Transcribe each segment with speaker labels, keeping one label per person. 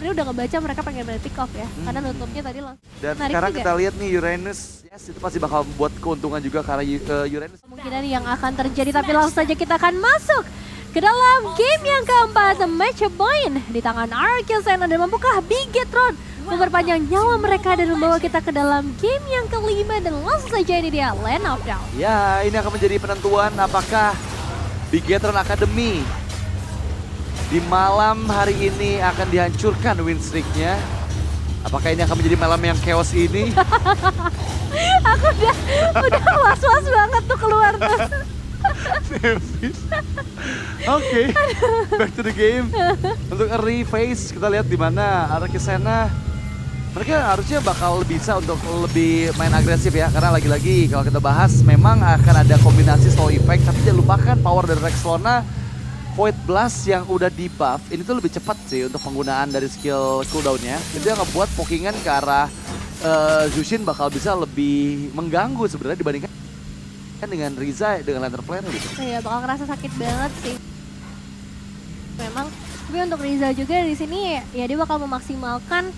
Speaker 1: sebenarnya udah ngebaca mereka pengen main pick off ya. Karena nutupnya tadi langsung.
Speaker 2: Dan
Speaker 1: Menarik
Speaker 2: sekarang
Speaker 1: juga.
Speaker 2: kita lihat nih Uranus, yes, itu pasti bakal membuat keuntungan juga karena Uranus.
Speaker 1: Kemungkinan yang akan terjadi, tapi langsung saja kita akan masuk ke dalam game yang keempat, match point di tangan Arcusena. Dan mampukah Bigetron memperpanjang nyawa mereka dan membawa kita ke dalam game yang kelima. Dan langsung saja ini dia Land of Doubt.
Speaker 2: Ya, ini akan menjadi penentuan apakah Bigetron Academy di malam hari ini akan dihancurkan win streak-nya. Apakah ini akan menjadi malam yang chaos ini?
Speaker 1: Aku udah was-was banget tuh keluar tuh.
Speaker 2: Oke, back to the game. Untuk early phase kita lihat di mana Arcusena mereka harusnya bakal bisa untuk lebih main agresif ya. Karena lagi-lagi kalau kita bahas memang akan ada kombinasi slow effect. Tapi jangan lupakan power dari Rexona Void Blast yang udah di buff. Ini tuh lebih cepat sih untuk penggunaan dari skill cooldown-nya. Itu yang ngebuat pokingan ke arah Jushin bakal bisa lebih mengganggu sebenarnya dibandingkan dengan Riza dengan Lantern Flare gitu.
Speaker 1: Iya, bakal ngerasa sakit banget sih. Memang, tapi untuk Riza juga di sini ya dia bakal memaksimalkan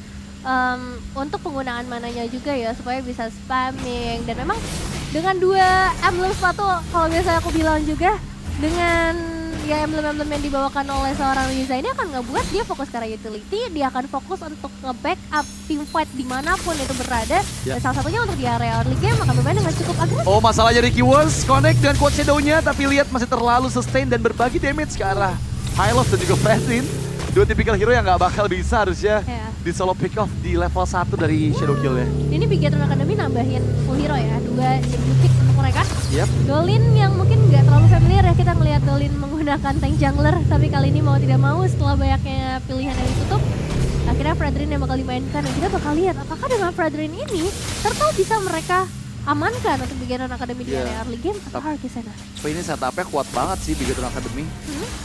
Speaker 1: untuk penggunaan mananya juga ya supaya bisa spamming. Dan memang dengan dua emblem sepatu, kalau biasa aku bilang juga dengan ya emblem-emblem yang dibawakan oleh seorang Riza ini akan ngebuat dia fokus ke arah utility, dia akan fokus untuk nge-backup team fight dimanapun itu berada. Dan salah satunya untuk di area early game akan bermain dengan cukup agresif.
Speaker 2: Oh, masalahnya Ricky Wars connect dengan quad shadow-nya, tapi lihat masih terlalu sustain dan berbagi damage ke arah Hylos dan juga Fredrin. Dua tipikal hero yang nggak bakal bisa harusnya di solo pick off di level 1 dari Shadow Kill ya.
Speaker 1: Ini Bigetron Academy nambahin full hero ya, 2 jadi pick untuk mereka.
Speaker 2: Yep.
Speaker 1: Dolin yang mungkin nggak terlalu familiar ya, kita ngelihat Dolin menggunakan tank jungler, tapi kali ini mau tidak mau setelah banyaknya pilihan yang ditutup, akhirnya Fredrin yang bakal dimainkan. Dan kita bakal lihat apakah dengan Fredrin ini Turtle bisa mereka amankan untuk Bigetron Academy di area early game atau Arcusena.
Speaker 2: Tapi ini setupnya kuat banget sih Bigetron Academy.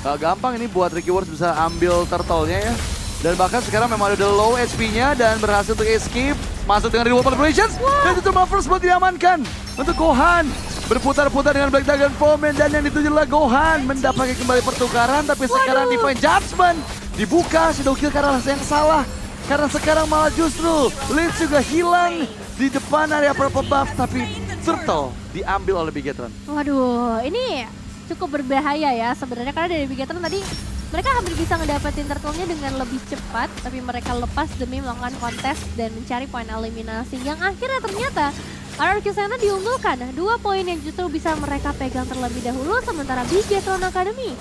Speaker 2: Gak gampang ini buat Ricky Wars bisa ambil turtle-nya ya. Dan bahkan sekarang memang ada low HP-nya dan berhasil untuk escape. Masuk dengan reward manipulations. Dan itu first blood diamankan untuk Gohan. Berputar-putar dengan Black Dragon Form dan yang dituju adalah Gohan. Mendapatkan kembali pertukaran tapi sekarang Divine Judgment dibuka. Shadow Kill karena yang salah. Karena sekarang malah justru Lynch juga hilang di depan area purple buff, tapi Turtle diambil oleh Bigetron.
Speaker 1: Waduh, ini cukup berbahaya ya sebenarnya karena dari Bigetron tadi mereka hampir bisa ngedapetin turtle-nya dengan lebih cepat, tapi mereka lepas demi melakukan kontes dan mencari poin eliminasi yang akhirnya ternyata Arcusena diunggulkan. 2 poin yang justru bisa mereka pegang terlebih dahulu, sementara Bigetron Academy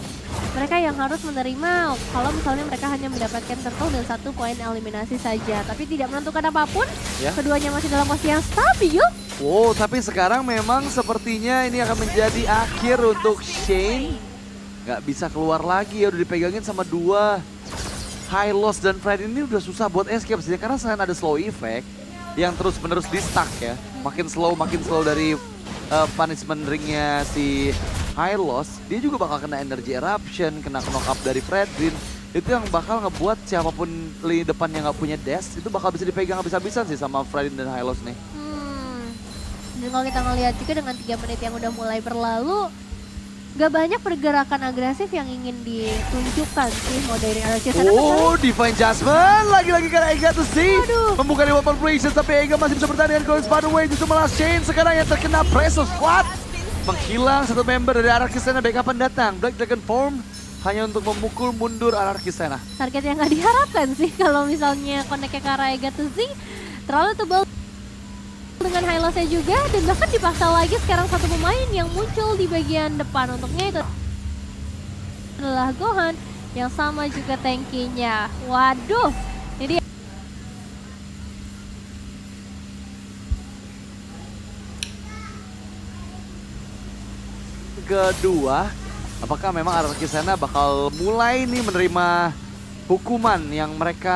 Speaker 1: mereka yang harus menerima kalau misalnya mereka hanya mendapatkan turtle dan 1 poin eliminasi saja, tapi tidak menentukan apapun. Keduanya masih dalam posisi yang stabil.
Speaker 2: Wow, tapi sekarang memang sepertinya ini akan menjadi akhir untuk Shane. Nggak bisa keluar lagi ya, udah dipegangin sama 2 Hylos dan Fred ini udah susah buat escape sih. Karena selain ada slow effect yang terus-menerus di stuck ya. Makin slow dari punishment ringnya si Hylos, dia juga bakal kena energy eruption, kena knock up dari Fredrin. Itu yang bakal ngebuat siapapun lini depan yang nggak punya dash, itu bakal bisa dipegang habis-habisan sih sama Fredrin dan Hylos nih.
Speaker 1: Dan kalau kita ngelihat juga dengan 3 menit yang udah mulai berlalu, gak banyak pergerakan agresif yang ingin ditunjukkan sih mau dari Arcusena.
Speaker 2: Oh, Divine Judgment lagi-lagi karena Ega tuh sih membuka di weapon operations, tapi Ega masih bisa bertahan dengan Collins by the way. Justru malah Shane sekarang yang terkena Preso Squad. Menghilang 1 member dari Arcusena, backup datang. Black Dragon Form hanya untuk memukul mundur Arcusena.
Speaker 1: Target yang gak diharapkan sih kalau misalnya connect-nya ke arah Ega tuh sih terlalu tebal dengan Hylosnya juga, dan bahkan dipaksa lagi sekarang 1 pemain yang muncul di bagian depan. Untuknya itu adalah Gohan yang sama juga tankinya. Waduh, jadi
Speaker 2: kedua, apakah memang Arcusena bakal mulai nih menerima hukuman yang mereka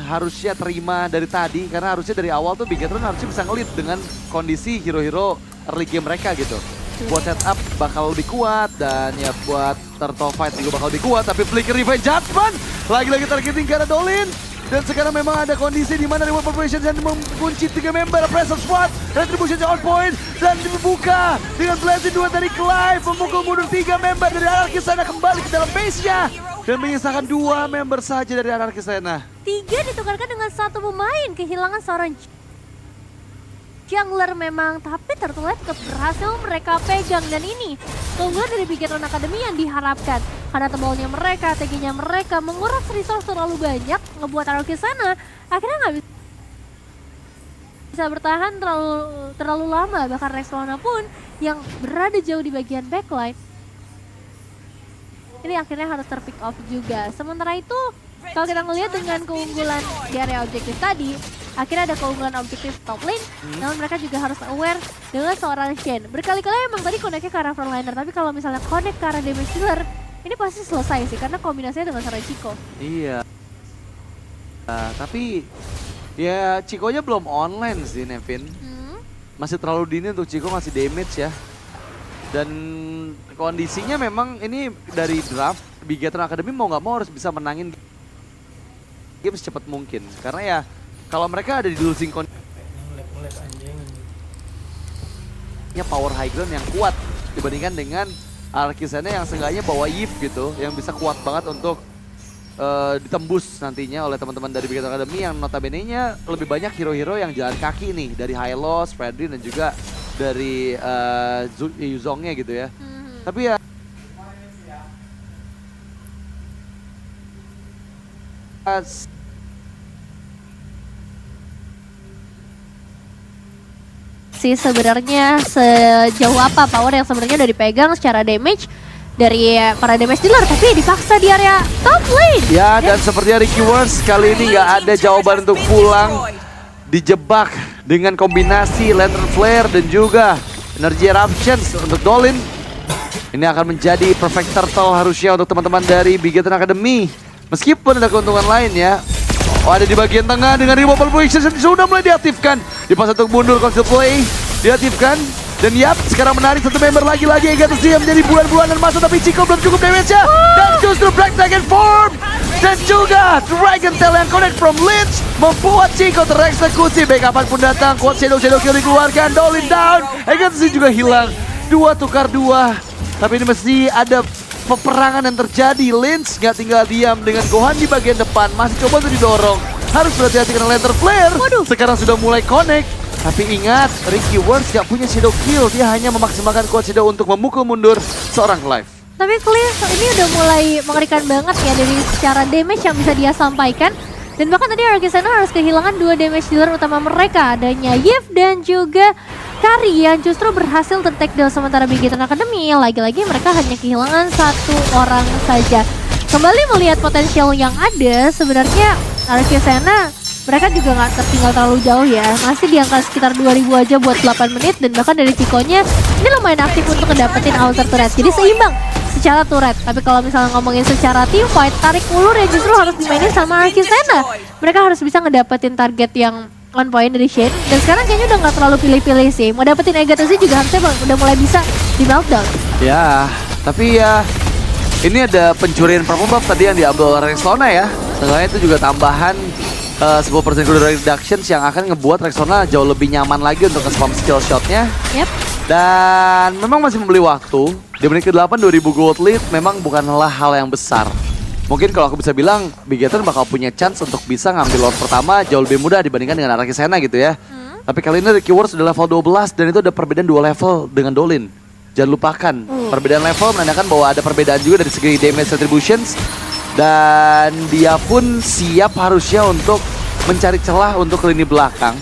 Speaker 2: harusnya terima dari tadi? Karena harusnya dari awal tuh Bigetron harusnya bisa ngelit dengan kondisi hero-hero early game mereka gitu. Buat setup bakal lebih kuat dan ya buat turtle fight juga bakal lebih kuat. Tapi Flicker Revenge Judgment lagi-lagi targeting karena Dolin. Dan sekarang memang ada kondisi di mana Reward Corporation yang mengunci 3 member Pressure Squad. Retribution on point dan dibuka dengan blessing 2 dari Clive. Memukul mundur 3 member dari Anarchy Sana kembali ke dalam base-nya. Dan menyisakan 2 member saja dari Anarchy Sana.
Speaker 1: 3 ditukarkan dengan 1 pemain, kehilangan seorang jungler memang, tapi Turtle Light tetap berhasil mereka pegang. Dan ini keunggulan dari Bigetron Academy yang diharapkan. Karena tebalnya mereka, TG-nya mereka menguras resource terlalu banyak, ngebuat Anarchy Sana akhirnya nggak bisa bertahan terlalu lama. Bahkan Rexona pun yang berada jauh di bagian backline ini akhirnya harus terpick off juga. Sementara itu, kalau kita ngelihat dengan keunggulan di area objektif tadi, akhirnya ada keunggulan objektif top lane, namun mereka juga harus aware dengan seorang Shen. Berkali-kali emang tadi connect-nya ke arah frontliner, tapi kalau misalnya connect ke arah damage dealer, ini pasti selesai sih, karena kombinasinya dengan seorang Chico.
Speaker 2: Iya. Tapi ya Chico-nya belum online sih, Nevin. Masih terlalu dini untuk Chico ngasih damage ya. Dan kondisinya memang ini dari draft, Bigetron Academy mau nggak mau harus bisa menangin game secepat mungkin. Karena ya kalau mereka ada di losing ya power high ground yang kuat dibandingkan dengan Anarchy Sana yang seenggaknya bawa Yves gitu, yang bisa kuat banget untuk ditembus nantinya oleh teman-teman dari Bigetron Academy yang notabene-nya lebih banyak hero-hero yang jalan kaki nih, dari Hylos, Fredrin dan juga dari Yuzongnya gitu ya. Tapi ya
Speaker 1: sih sebenarnya sejauh apa power yang sebenarnya udah dipegang secara damage dari para damage dealer, tapi dipaksa di area top lane.
Speaker 2: Ya, dan sepertinya Ricky Wars kali ini nggak ada jawaban untuk pulang. Dijebak dengan kombinasi Lantern Flare dan juga Energy Eruptions untuk Dolin. Ini akan menjadi perfect turtle harusnya untuk teman-teman dari Bigetron Academy. Meskipun ada keuntungan lain ya. Oh, ada di bagian tengah dengan Removal Position sudah mulai diaktifkan. Dipas untuk mundur Console Play. Diaktifkan. Dan yap, sekarang menarik satu member lagi-lagi Agathos yang menjadi bulan-bulanan masa, tapi Chico belum cukup damage-nya. Dan justru Black Dragon Form. Dan juga Dragon Tail yang connect from Lynch membuat Chico tereksekusi. Baik apapun datang, kuat Shadow Kill dikeluarkan, Dolin down. Agathos juga hilang. 2 tukar 2. Tapi ini mesti ada peperangan yang terjadi. Lynch nggak tinggal diam dengan Gohan di bagian depan. Masih coba untuk didorong. Harus berhati-hati karena Lantern Flare. Sekarang sudah mulai connect. Tapi ingat, Ricky Wars gak punya Shadow Kill. Dia hanya memaksimalkan kuat Shadow untuk memukul mundur seorang Clive.
Speaker 1: Tapi Clive ini udah mulai mengerikan banget ya dari secara damage yang bisa dia sampaikan. Dan bahkan tadi Anarchy Sana harus kehilangan 2 damage dealer utama mereka. Adanya Yves dan juga Kari yang justru berhasil ter-take down, sementara Bigetron Academy lagi-lagi mereka hanya kehilangan 1 orang saja. Kembali melihat potensial yang ada, sebenarnya Anarchy Sana mereka juga nggak tertinggal terlalu jauh ya. Masih di angka sekitar 2000 aja buat 8 menit. Dan bahkan dari Chico-nya ini lumayan aktif untuk ngedapetin outer turret. Jadi seimbang secara turret. Tapi kalau misalnya ngomongin secara team fight, tarik ulur ya justru harus dimainin sama Anarchy Sana. Mereka harus bisa ngedapetin target yang on point dari Shen. Dan sekarang kayaknya udah nggak terlalu pilih-pilih sih. Mau dapetin Agathos juga harusnya udah mulai bisa di meltdown.
Speaker 2: Ya, tapi ya ini ada pencurian purple buff tadi yang diambil oleh Rexona ya. Seenggaknya itu juga tambahan 10% cooldown reductions yang akan ngebuat Rexona jauh lebih nyaman lagi untuk nge-spam skill shotnya. Dan memang masih membeli waktu. Di menit ke-8 2000 gold lead memang bukanlah hal yang besar. Mungkin kalau aku bisa bilang Bigetron bakal punya chance untuk bisa ngambil lord pertama jauh lebih mudah dibandingkan dengan Anarchy Sana gitu ya. Tapi kali ini Ricky Wars sudah level 12 dan itu ada perbedaan 2 level dengan Dolin. Jangan lupakan, perbedaan level menandakan bahwa ada perbedaan juga dari segi damage retributions. Dan dia pun siap harusnya untuk mencari celah untuk lini belakang.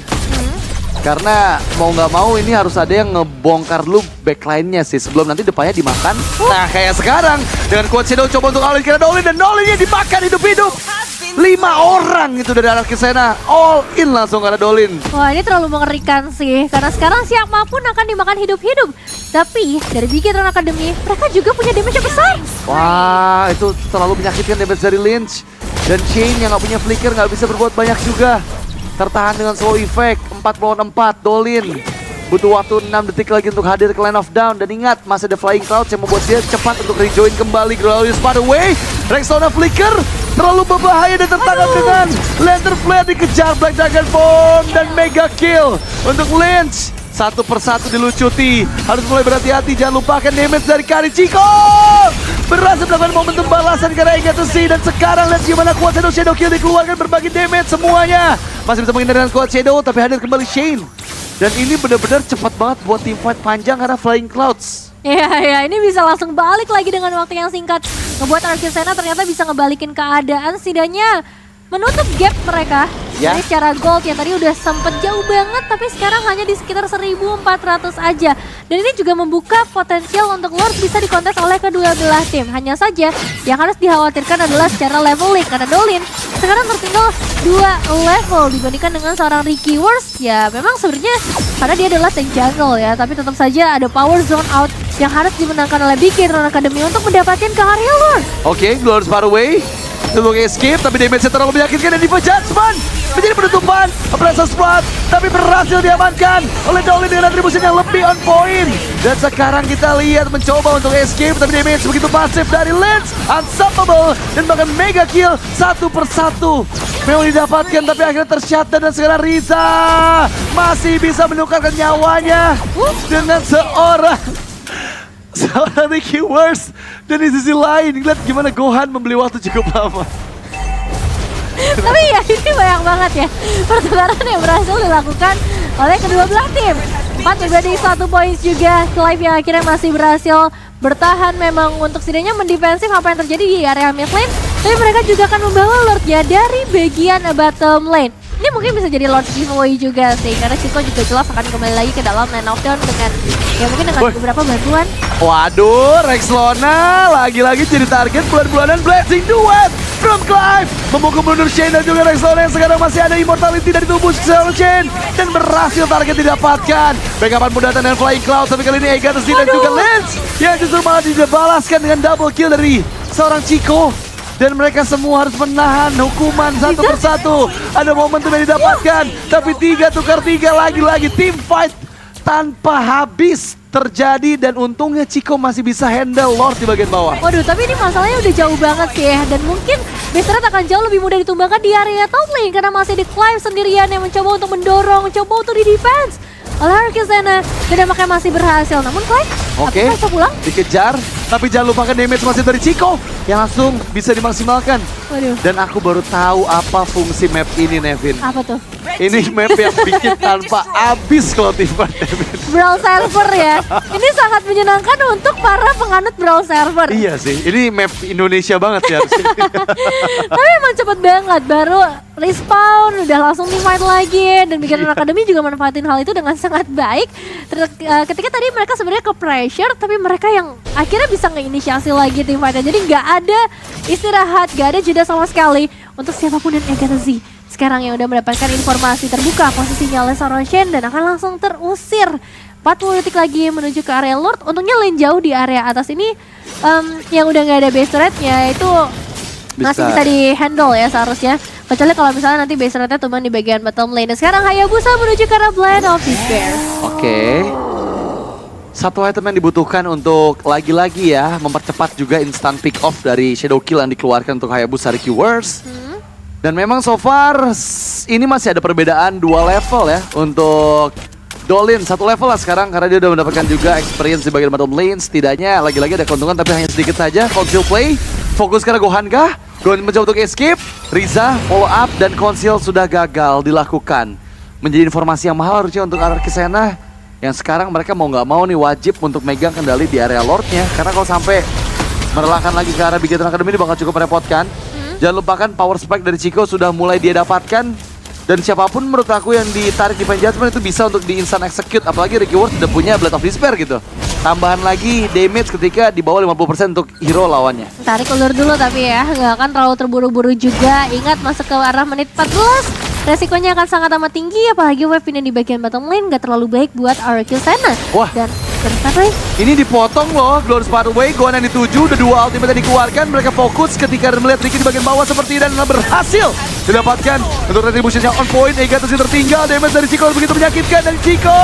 Speaker 2: Karena mau nggak mau ini harus ada yang ngebongkar dulu backline-nya sih sebelum nanti depannya dimakan. Nah kayak sekarang dengan kuat Shadow coba untuk all-in kira Dolin dan Dolinnya dimakan hidup-hidup. 5 orang itu dari Anarchy Sana all in langsung karena Dolin.
Speaker 1: Wah ini terlalu mengerikan sih, karena sekarang siapapun akan dimakan hidup-hidup. Tapi dari Bigetron Academy mereka juga punya damage yang besar.
Speaker 2: Wah itu terlalu menyakitkan damage dari Lynch. Dan Shane yang nggak punya flicker nggak bisa berbuat banyak juga. Tertahan dengan slow effect 4 lawan 4 Dolin. Butuh waktu 6 detik lagi untuk hadir ke Land of Down. Dan ingat, masih ada Flying Clouds yang membuat dia cepat untuk rejoin kembali Glorious Pathway. Rexona Flicker terlalu berbahaya dan tertangkap dengan Lantern Flare dikejar Black Dragon Bomb dan Mega Kill untuk Lynch. Satu persatu dilucuti. Harus mulai berhati-hati, jangan lupakan damage dari Kari Chico. Berhasil melakukan momentum balasan karena Agatha-Z. Dan sekarang lihat gimana kuat Shadow Kill dikeluarkan berbagi damage semuanya. Masih bisa menghindari dengan kuat Shadow, tapi hadir kembali Shane. Dan ini benar-benar cepat banget buat team fight panjang karena Flying Clouds.
Speaker 1: Ya, ini bisa langsung balik lagi dengan waktu yang singkat. Ngebuat Arcusena ternyata bisa ngebalikin keadaan, setidaknya menutup gap mereka.
Speaker 2: Ya.
Speaker 1: Jadi secara gold yang tadi udah sempet jauh banget, tapi sekarang hanya di sekitar 1.400 aja. Dan ini juga membuka potensial untuk Lord bisa dikontes oleh kedua belah tim. Hanya saja yang harus dikhawatirkan adalah secara leveling, karena Dolin sekarang tertinggal 2 level dibandingkan dengan seorang Ricky Wars. Ya memang sebenarnya karena dia adalah tank jungle ya, tapi tetap saja ada power zone out yang harus dimenangkan oleh Big Hero Academy untuk mendapatkan ke area Lord.
Speaker 2: Oke, Glorious Pathway untuk escape, tapi damage-nya terlalu menyakitkan dan Diva Judgment menjadi penutupan Abrasa Splat, tapi berhasil diamankan oleh Dolin dengan atribusi yang lebih on point. Dan sekarang kita lihat mencoba untuk escape, tapi damage begitu pasif dari Lens, unstoppable, dan bahkan mega kill satu persatu memang didapatkan, tapi akhirnya tershutdown. Dan sekarang Riza masih bisa menukarkan nyawanya dengan seorang Ricky Wars. Dan di sisi lain, lihat gimana Gohan membeli waktu cukup lama.
Speaker 1: Tapi ya ini banyak banget ya pertukaran yang berhasil dilakukan oleh kedua belah tim. 4 pribadi 1 poin juga. Clive yang akhirnya masih berhasil bertahan memang untuk setidaknya mendefensif apa yang terjadi di area mid lane. Tapi mereka juga akan membawa Lordnya dari bagian bottom lane. Ini mungkin bisa jadi Lord giveaway juga sih, karena Chico juga jelas akan kembali lagi ke dalam Land of Down dengan ya mungkin dengan beberapa bantuan.
Speaker 2: Waduh, Rexlona lagi-lagi jadi target bulan-bulanan Blazing Duet from Clive. Memukul mundur Shane dan juga Rexlona yang sekarang masih ada immortality dari tubuh Shane. Dan berhasil target didapatkan. Backupan pun datang dengan Flying Cloud, tapi kali ini Agatha-Z dan juga Lens yang justru malah dibalaskan dengan double kill dari seorang Chico. Dan mereka semua harus menahan hukuman satu persatu. Ada momentum yang didapatkan, tapi 3 tukar 3 lagi-lagi team fight tanpa habis terjadi. Dan untungnya Chico masih bisa handle Lord di bagian bawah.
Speaker 1: Waduh, tapi ini masalahnya udah jauh banget sih ya. Dan mungkin Beastrat akan jauh lebih mudah ditumbangkan di area top lane, karena masih di Clive sendirian yang mencoba untuk mendorong, mencoba untuk di defense oleh Arcusena. Dan nampaknya masih berhasil, namun Clive bisa pulang.
Speaker 2: Dikejar, tapi jangan lupakan damage masih dari Chico yang langsung bisa dimaksimalkan.
Speaker 1: Waduh.
Speaker 2: Dan aku baru tahu apa fungsi map ini, Nevin.
Speaker 1: Apa tuh?
Speaker 2: Ini map yang bikin tanpa habis kalau tim fight, Nevin.
Speaker 1: Brawl server ya. Ini sangat menyenangkan untuk para penganut Brawl server.
Speaker 2: Iya sih, ini map Indonesia banget ya harusnya.
Speaker 1: Tapi emang cepet banget, baru respawn udah langsung team fight lagi. Dan Big Hero Academy juga manfaatin hal itu dengan sangat baik. Ketika tadi mereka sebenarnya ke pressure, tapi mereka yang akhirnya bisa ngeinisiasi lagi tim fight. Jadi nggak ada istirahat, nggak ada jeda sama sekali untuk siapapun. Dan Agatha-Z sekarang yang udah mendapatkan informasi terbuka posisinya oleh seorang Shen dan akan langsung terusir. 40 detik lagi menuju ke area Lord. Untungnya lane jauh di area atas ini yang udah nggak ada base rate-nya itu masih bisa di-handle ya seharusnya. Kecuali kalau misalnya nanti base rate-nya cuma di bagian bottom lane. Dan sekarang Hayabusa menuju ke arah Blade of Despair.
Speaker 2: Oke. Satu item yang dibutuhkan untuk lagi-lagi ya mempercepat juga instant pick off dari Shadow Kill yang dikeluarkan untuk Hayabusa Ricky Wars. Dan memang so far ini masih ada perbedaan 2 level ya untuk Dolin. 1 level lah sekarang karena dia udah mendapatkan juga experience di bagian bottom lane. Setidaknya lagi-lagi ada keuntungan tapi hanya sedikit saja. Conceal play, fokus ke Gohan kah? Gohan mencoba untuk escape, Riza follow up dan Conceal sudah gagal dilakukan. Menjadi informasi yang mahal harusnya untuk Arcusena. Yang sekarang mereka mau nggak mau nih wajib untuk megang kendali di area Lordnya. Karena kalau sampai merelakan lagi ke arah Big Hero Academy ini bakal cukup merepotkan. Jangan lupakan power spike dari Chico sudah mulai dia dapatkan. Dan siapapun menurut aku yang ditarik di Judgment itu bisa untuk di instant execute. Apalagi Ricky Wars sudah punya Blade of Despair gitu. Tambahan lagi damage ketika di bawah 50% untuk hero lawannya.
Speaker 1: Tarik ulur dulu tapi ya, nggak akan terlalu terburu-buru juga. Ingat masuk ke arah menit 14. Resikonya akan sangat amat tinggi, apalagi wave ini di bagian bottom lane nggak terlalu baik buat Arcusena.
Speaker 2: Wah,
Speaker 1: Dan Bentar,
Speaker 2: Ini dipotong loh, Glorious Pathway, Gohan yang dituju, udah 2 ultimate yang dikeluarkan, mereka fokus ketika melihat Ricky di bagian bawah seperti ini dan berhasil didapatkan untuk retribution yang on point. Ega masih tertinggal, damage dari Chico begitu menyakitkan dan Chico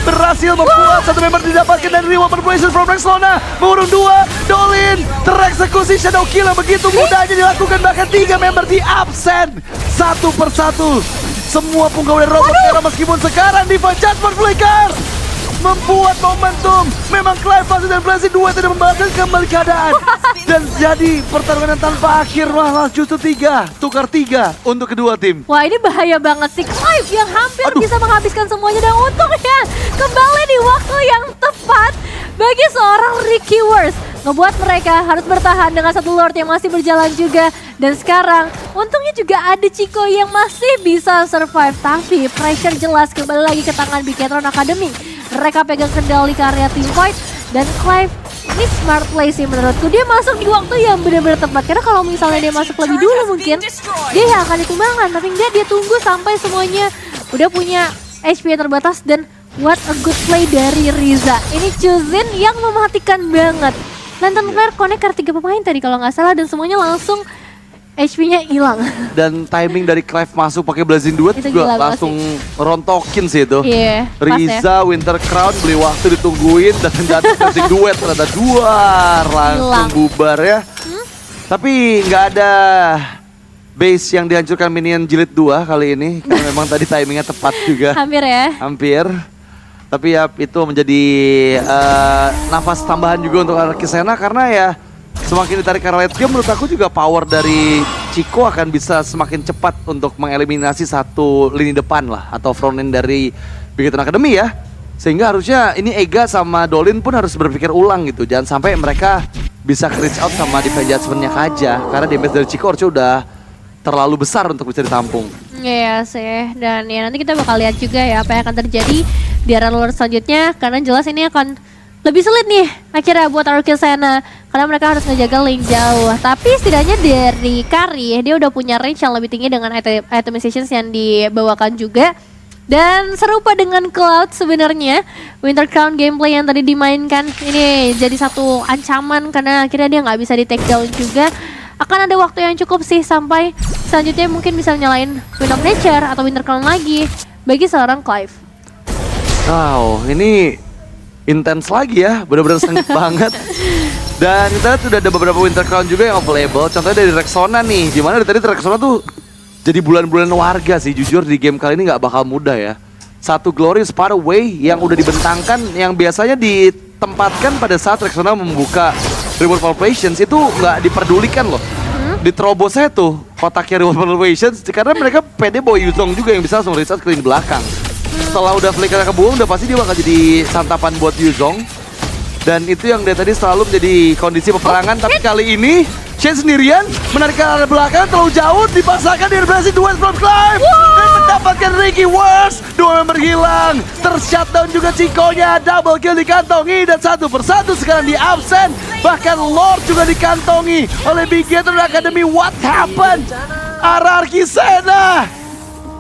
Speaker 2: berhasil membuat satu member didapatkan dari reward perpletion from Rexona, mengurung 2, Dolin tereksekusi shadow kill yang begitu mudahnya dilakukan, bahkan 3 member di absen satu persatu. Semua punggawa dari robot karena meskipun sekarang Diva Judgment Flicker membuat momentum. Memang Clive Fuzzy dan Blazing 2 tidak membalaskan kembali keadaan. Dan jadi pertarungan yang tanpa akhir, malah justru 3, tukar 3 untuk kedua tim.
Speaker 1: Wah, ini bahaya banget sih. Clive yang hampir bisa menghabiskan semuanya dan untungnya kembali di waktu yang tepat bagi seorang Ricky Wars. Ngebuat mereka harus bertahan dengan satu Lord yang masih berjalan juga. Dan sekarang untungnya juga ada Chico yang masih bisa survive. Tapi pressure jelas kembali lagi ke tangan Bigetron Academy. Mereka pegang kendali ke area team fight. Dan Clive ini smart play sih menurutku. Dia masuk di waktu yang benar-benar tepat. Karena kalau misalnya dia masuk lebih dulu mungkin dia yang akan ditumbangkan. Tapi enggak, dia tunggu sampai semuanya udah punya HP yang terbatas. Dan what a good play dari Riza. Ini Chuzin yang mematikan banget. Lantern Flare connect ke 3 pemain tadi kalau nggak salah. Dan semuanya langsung HP-nya hilang.
Speaker 2: Dan timing dari Clive masuk pakai Blazing 2
Speaker 1: Itu
Speaker 2: juga
Speaker 1: gila
Speaker 2: langsung rontokin sih itu.
Speaker 1: Iya, pas ya.
Speaker 2: Riza, Winter Crown beli waktu ditungguin dan ternyata Blazing Duet ternyata 2 langsung bubar ya. Tapi nggak ada base yang dihancurkan minion jilid 2 kali ini. Karena memang tadi timingnya tepat juga.
Speaker 1: Hampir ya.
Speaker 2: Hampir. Tapi ya itu menjadi nafas tambahan juga untuk Arkisena karena ya semakin ditarik ke late game, menurut aku juga power dari Chico akan bisa semakin cepat untuk mengeliminasi satu lini depan lah atau front end dari Bigetron Academy ya. Sehingga harusnya ini Ega sama Dolin pun harus berpikir ulang gitu. Jangan sampai mereka bisa reach out sama defense judgment-nya Kaja karena damage dari Chico harusnya udah terlalu besar untuk bisa ditampung.
Speaker 1: Iya sih, dan ya nanti kita bakal lihat juga ya apa yang akan terjadi di arena luar selanjutnya. Karena jelas ini akan lebih sulit nih akhirnya buat Arkisena karena mereka harus ngejaga lane jauh. Tapi setidaknya dari Kari dia udah punya range yang lebih tinggi dengan itemizations yang dibawakan juga. Dan serupa dengan Cloud sebenarnya Winter Crown gameplay yang tadi dimainkan ini jadi satu ancaman karena akhirnya dia nggak bisa di take down juga. Akan ada waktu yang cukup sih sampai selanjutnya mungkin bisa nyalain Wind of Nature atau Winter Crown lagi bagi seorang Clive.
Speaker 2: Wow, ini intens lagi ya, benar-benar sengit banget. Dan kita lihat sudah ada beberapa Winter Crown juga yang available. Contohnya dari Rexona nih, dimana dari tadi Rexona tuh jadi bulan-bulan warga sih. Jujur di game kali ini nggak bakal mudah ya. Satu Glorious Pathway yang udah dibentangkan, yang biasanya ditempatkan pada saat Rexona membuka Reward Palpations itu nggak diperdulikan loh. Diterobosnya tuh kotaknya Reward Palpations karena mereka pede bawa Yuzong juga yang bisa langsung reset ke lini belakang. Setelah udah flicker kebuang, udah pasti dia bakal jadi santapan buat Yuzong. Dan itu yang dari tadi selalu menjadi kondisi peperangan. Tapi kali ini Shen sendirian menarik ke arah belakang terlalu jauh, dipaksakan di berhasil Duet from Clive dan mendapatkan Ricky Wars. 2 member hilang, tershutdown juga Chico-nya, double kill dikantongi dan satu persatu sekarang di absen. Bahkan Lord juga dikantongi oleh Bigetron Academy. What happened? Arkisena,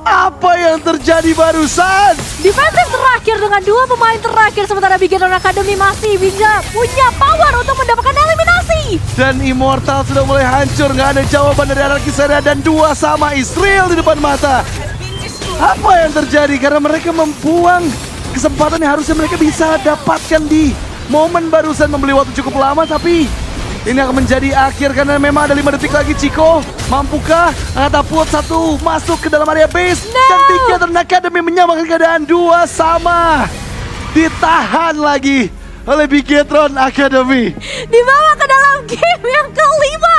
Speaker 2: apa yang terjadi barusan?
Speaker 1: Defensive terakhir dengan 2 pemain terakhir sementara Bigetron Academy masih bisa punya power untuk mendapatkan eliminasi.
Speaker 2: Dan Immortal sudah mulai hancur, nggak ada jawaban dari Arkisena dan 2 sama Israel di depan mata. Apa yang terjadi? Karena mereka membuang kesempatan yang harusnya mereka bisa dapatkan di momen barusan, membeli waktu cukup lama, tapi ini akan menjadi akhir karena memang ada 5 detik lagi. Chico mampukah katapult satu masuk ke dalam area base dan Bigetron Academy menyamakan keadaan 2 sama. Ditahan lagi oleh Bigetron Academy.
Speaker 1: Dibawa ke dalam game yang kelima.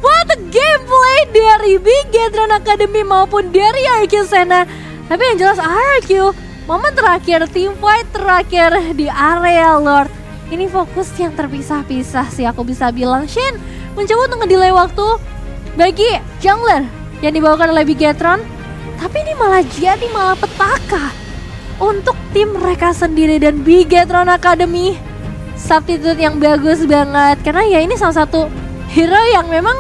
Speaker 1: What a gameplay dari Bigetron Academy maupun dari Arkisena. Tapi yang jelas RQ momen terakhir team fight terakhir di area Lord. Ini fokus yang terpisah-pisah sih aku bisa bilang. Shen mencoba untuk ngedelay waktu bagi jungler yang dibawakan oleh Bigetron. Tapi ini malah jadi petaka untuk tim mereka sendiri dan Bigetron Academy. Substitute yang bagus banget karena ya ini salah satu hero yang memang